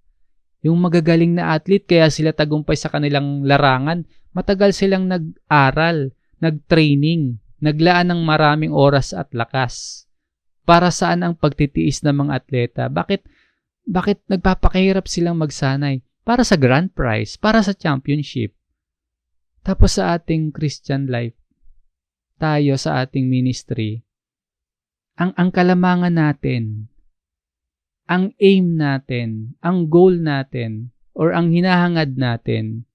Yung magagaling na athlete, kaya sila tagumpay sa kanilang larangan, matagal silang nag-aral, nag-training, naglaan ng maraming oras at lakas. Para saan ang pagtitiis ng mga atleta? Bakit nagpapakahirap silang magsanay? Para sa grand prize, para sa championship. Tapos sa ating Christian life, tayo sa ating ministry, ang kalamangan natin, ang aim natin, ang goal natin, or ang hinahangad natin,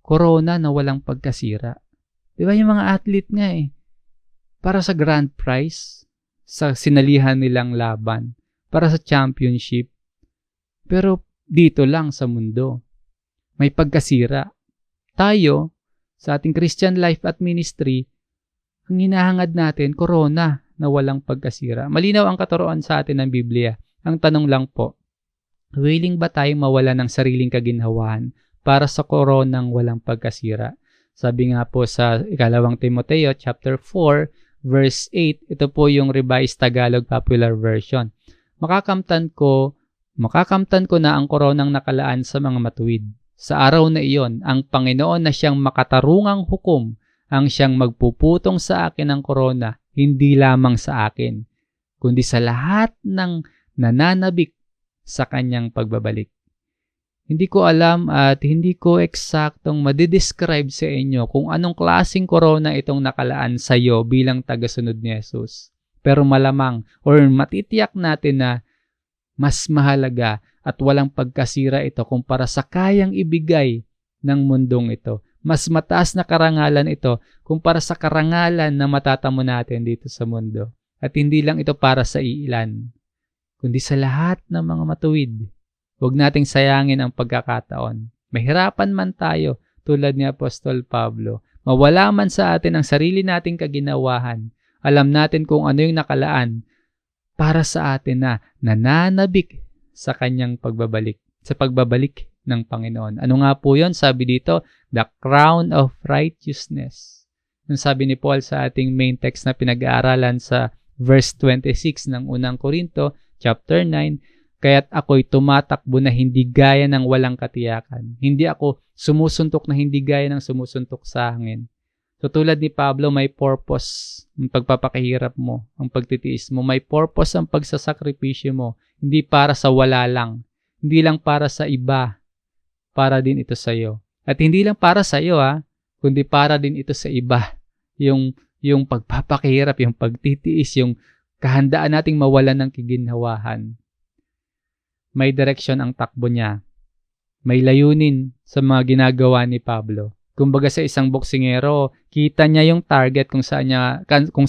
korona na walang pagkasira. Di ba yung mga athlete nga para sa grand prize, sa sinalihan nilang laban, para sa championship. Pero dito lang sa mundo, may pagkasira. Tayo, sa ating Christian life at ministry, ang hinahangad natin, korona na walang pagkasira. Malinaw ang katuroan sa atin ng Biblia. Ang tanong lang po, willing ba tayong mawala ng sariling kaginhawaan para sa koronang walang pagkasira? Sabi nga po sa 2 Timoteo chapter 4, verse 8, ito po yung Revised Tagalog Popular Version. Makakamtan ko na ang koronang nakalaan sa mga matuwid. Sa araw na iyon, ang Panginoon na siyang makatarungang hukom ang siyang magpuputong sa akin ng korona, hindi lamang sa akin, kundi sa lahat ng nananabik sa kanyang pagbabalik. Hindi ko alam at hindi ko eksaktong madidescribe sa inyo kung anong klaseng korona itong nakalaan sa iyo bilang tagasunod ni Jesus. Pero malamang or matitiyak natin na mas mahalaga at walang pagkasira ito kumpara sa kayang ibigay ng mundong ito. Mas mataas na karangalan ito kumpara sa karangalan na matatamo natin dito sa mundo. At hindi lang ito para sa iilan, kundi sa lahat ng mga matuwid. Huwag nating sayangin ang pagkakataon. Mahirapan man tayo tulad ni Apostol Pablo. Mawala man sa atin ang sarili nating kaginawahan. Alam natin kung ano yung nakalaan para sa atin na nananabik sa kanyang pagbabalik, sa pagbabalik ng Panginoon. Ano nga po yun? Sabi dito, the crown of righteousness. Yung sabi ni Paul sa ating main text na pinag-aaralan sa verse 26 ng unang Korinto, chapter 9, kaya't ako'y tumatakbo na hindi gaya ng walang katiyakan. Hindi ako sumusuntok na hindi gaya ng sumusuntok sa hangin. So tulad ni Pablo, may purpose ang pagpapakahirap mo, ang pagtitiis mo. May purpose ang pagsasakripisyo mo. Hindi para sa wala lang. Hindi lang para sa iba. Para din ito sa iyo. At hindi lang para sa iyo, kundi para din ito sa iba. Yung pagpapakahirap, yung pagtitiis, yung kahandaan nating mawalan ng kiginhawahan. May direksyon ang takbo niya. May layunin sa mga ginagawa ni Pablo. Kumbaga sa isang boksingero, kita niya yung target kung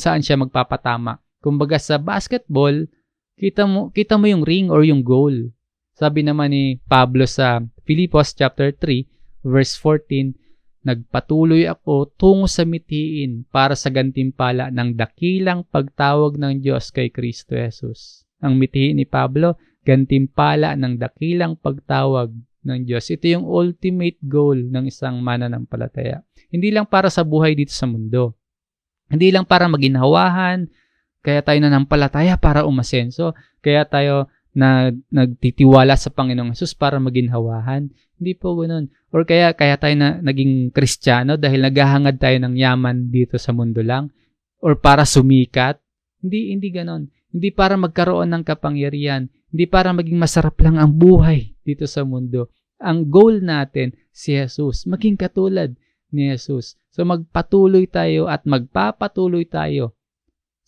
saan siya magpapatama. Kumbaga sa basketball, kita mo yung ring or yung goal. Sabi naman ni Pablo sa Filipos chapter 3, verse 14, nagpatuloy ako tungo sa mithiin para sa gantimpala ng dakilang pagtawag ng Diyos kay Kristo Jesus. Ang mithiin ni Pablo, gantimpala ng dakilang pagtawag ng Diyos. Ito yung ultimate goal ng isang mananampalataya. Hindi lang para sa buhay dito sa mundo. Hindi lang para maginhawahan, kaya tayo nanampalataya para umasenso, kaya tayo nagtitiwala sa Panginoong Jesus para maginhawahan. Hindi po ganoon. Or kaya tayo naging Kristiyano dahil naghahangad tayo ng yaman dito sa mundo lang. Or para sumikat. Hindi ganoon. Hindi para magkaroon ng kapangyarihan. Hindi para maging masarap lang ang buhay dito sa mundo. Ang goal natin, si Jesus, maging katulad ni Jesus. So magpatuloy tayo at magpapatuloy tayo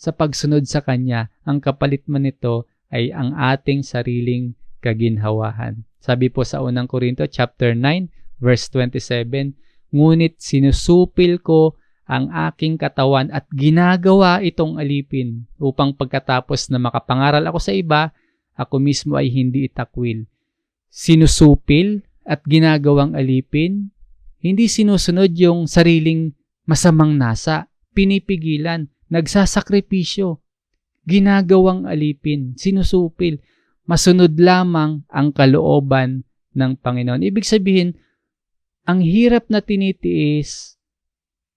sa pagsunod sa Kanya. Ang kapalit man nito ay ang ating sariling kaginhawahan. Sabi po sa unang Korinto chapter 9 verse 27, ngunit sinusupil ko ang aking katawan at ginagawa itong alipin upang pagkatapos na makapangaral ako sa iba, ako mismo ay hindi itakwil. Sinusupil at ginagawang alipin, hindi sinusunod yung sariling masamang nasa, pinipigilan, nagsasakripisyo, ginagawang alipin, sinusupil, masunod lamang ang kalooban ng Panginoon. Ibig sabihin, ang hirap na tinitiis,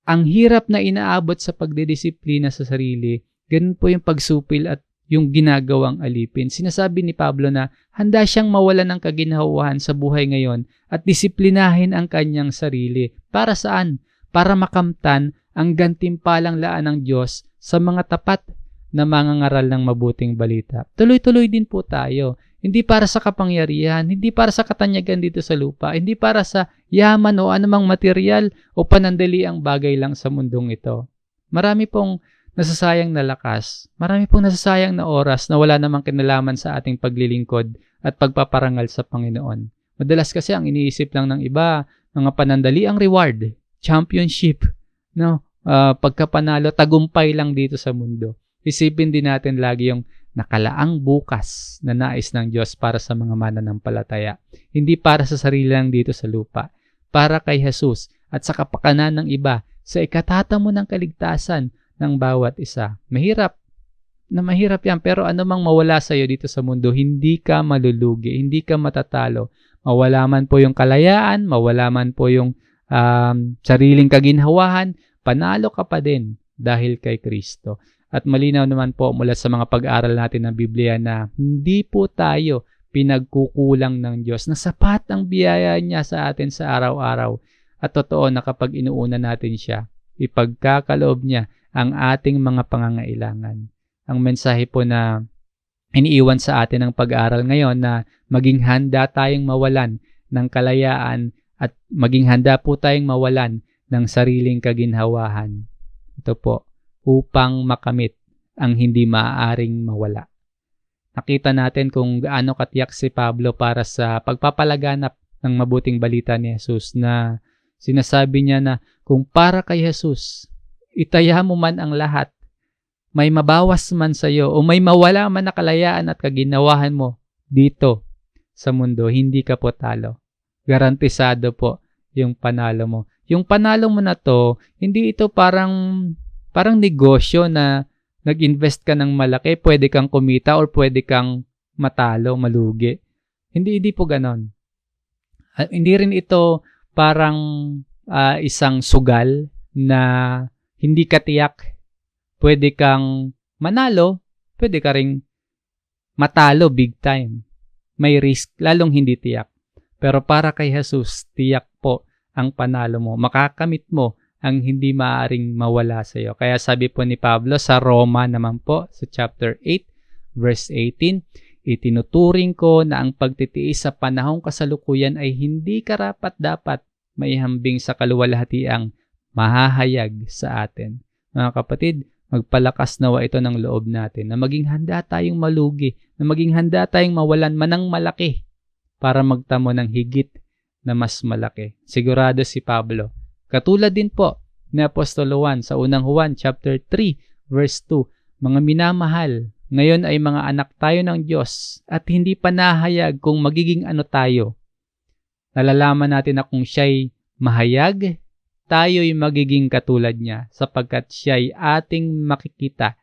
ang hirap na inaabot sa pagdidisiplina sa sarili, ganun po yung pagsupil at yung ginagawang alipin. Sinasabi ni Pablo na handa siyang mawalan ng kaginhawahan sa buhay ngayon at disiplinahin ang kanyang sarili. Para saan? Para makamtan ang gantimpalang laan ng Diyos sa mga tapat na mangangaral ng mabuting balita. Tuloy-tuloy din po tayo. Hindi para sa kapangyarihan, hindi para sa katanyagan dito sa lupa, hindi para sa yaman o anumang material o panandaliang bagay lang sa mundong ito. Marami pong nasasayang na lakas, marami pong nasasayang na oras na wala namang kinalaman sa ating paglilingkod at pagpaparangal sa Panginoon. Madalas kasi ang iniisip lang ng iba, mga panandaliang reward, championship, pagkapanalo, tagumpay lang dito sa mundo. Isipin din natin lagi yung nakalaang bukas na nais ng Diyos para sa mga mananampalataya. Hindi para sa sarili lang dito sa lupa. Para kay Jesus at sa kapakanan ng iba, sa ikatatamo ng kaligtasan ng bawat isa. Mahirap yan, pero anumang mawala sa iyo dito sa mundo, hindi ka malulugi, hindi ka matatalo. Mawala man po yung kalayaan, mawala man po yung sariling kaginhawahan, panalo ka pa din dahil kay Kristo. At malinaw naman po mula sa mga pag-aaral natin ng Biblia na hindi po tayo pinagkukulang ng Diyos, na sapat ang biyaya niya sa atin sa araw-araw. At totoo na kapag inuuna natin siya, ipagkakaloob niya ang ating mga pangangailangan. Ang mensahe po na iniiwan sa atin ng pag-aaral ngayon na maging handa tayong mawalan ng kalayaan at maging handa po tayong mawalan ng sariling kaginhawahan. Ito po, upang makamit ang hindi maaaring mawala. Nakita natin kung gaano katiyak si Pablo para sa pagpapalaganap ng mabuting balita ni Jesus, na sinasabi niya na kung para kay Jesus, itaya mo man ang lahat, may mabawas man sa iyo o may mawala man na kalayaan at kaginawahan mo dito sa mundo, hindi ka po talo. Garantisado po yung panalo mo. Yung panalo mo na to, hindi ito parang negosyo na nag-invest ka ng malaki, pwede kang kumita or pwede kang matalo, malugi. Hindi po ganon. Hindi rin ito parang isang sugal na hindi ka tiyak. Pwede kang manalo, pwede ka ring matalo big time. May risk, lalong hindi tiyak. Pero para kay Jesus, tiyak po ang panalo mo. Makakamit mo ang hindi maaaring mawala sa iyo. Kaya sabi po ni Pablo sa Roma naman po, sa chapter 8, verse 18, itinuturing ko na ang pagtitiis sa panahong kasalukuyan ay hindi karapat-dapat maihambing sa kaluwalhatiang mahahayag sa atin. Mga kapatid, magpalakas nawa ito ng loob natin na maging handa tayong malugi, na maging handa tayong mawalan manang malaki para magtamo ng higit na mas malaki. Sigurado si Pablo. Katulad din po ni Apostol Juan sa unang Juan chapter 3 verse 2, mga minamahal, ngayon ay mga anak tayo ng Diyos at hindi pa nahayag kung magiging ano tayo. Nalalaman natin na kung siya'y mahayag, tayo'y magiging katulad niya sapagkat siya'y ating makikita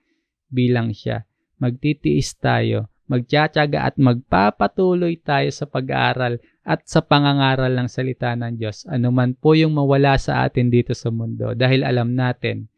bilang siya. Magtitiis tayo, magtiyatiyaga at magpapatuloy tayo sa pag-aaral at sa pangangaral ng salita ng Diyos, anuman po yung mawala sa atin dito sa mundo, dahil alam natin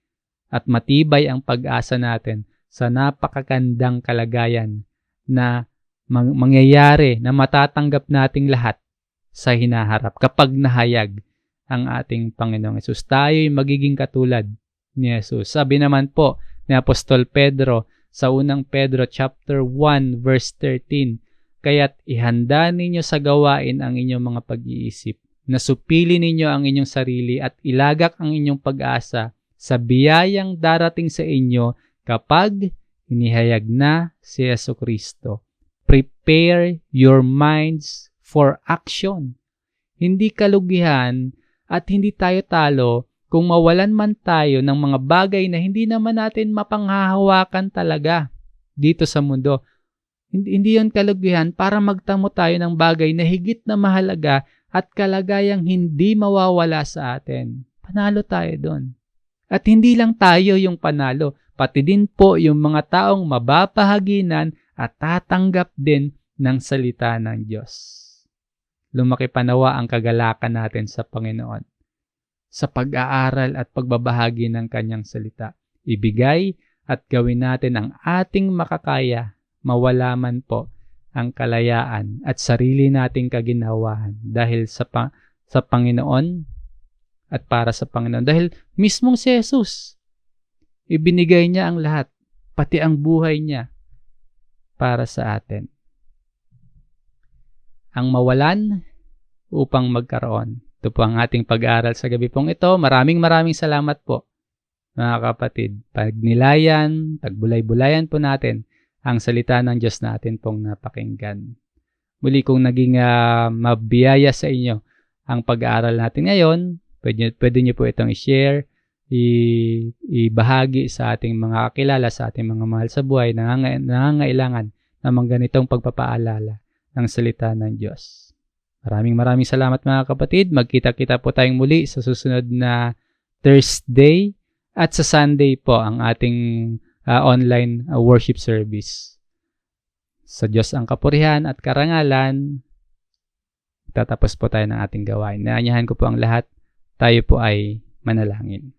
at matibay ang pag-asa natin sa napakagandang kalagayan na mangyayari, na matatanggap nating lahat sa hinaharap kapag nahayag ang ating Panginoong Hesus. Tayo'y magiging katulad ni Jesus. Sabi naman po ni Apostol Pedro sa unang Pedro chapter 1 verse 13, kaya't ihanda ninyo sa gawain ang inyong mga pag-iisip na supili ninyo ang inyong sarili at ilagak ang inyong pag-asa sa biyayang darating sa inyo kapag inihayag na si Jesucristo. Prepare your minds for action. Hindi kalugihan at hindi tayo talo kung mawalan man tayo ng mga bagay na hindi naman natin mapanghahawakan talaga dito sa mundo. Hindi yun kalugihan para magtamo tayo ng bagay na higit na mahalaga at kalagayang hindi mawawala sa atin. Panalo tayo doon. At hindi lang tayo yung panalo, pati din po yung mga taong mababahaginan at tatanggap din ng salita ng Diyos. Lumaki pa nawa ang kagalakan natin sa Panginoon sa pag-aaral at pagbabahagi ng Kanyang salita. Ibigay at gawin natin ang ating makakaya, mawala man po ang kalayaan at sarili nating kaginhawahan dahil sa Panginoon at para sa Panginoon. Dahil mismong si Jesus, ibinigay niya ang lahat, pati ang buhay niya para sa atin. Ang mawalan upang magkaroon. Ito po ang ating pag-aaral sa gabi pong ito. Maraming salamat po, mga kapatid. Pagnilayan, tagbulay-bulayan po natin ang salita ng Diyos natin pong napakinggan. Muli kong naging mabiyaya sa inyo ang pag-aaral natin ngayon. Pwede nyo po itong i-share, ibahagi sa ating mga kakilala, sa ating mga mahal sa buhay na nangangailangan ng mga ganitong pagpapaalala ng salita ng Diyos. Maraming salamat mga kapatid. Magkita-kita po tayong muli sa susunod na Thursday at sa Sunday po ang ating online worship service. Sa Diyos ang kapurihan at karangalan, tatapos po tayo ng ating gawain. Naanyahan ko po ang lahat. Tayo po ay manalangin.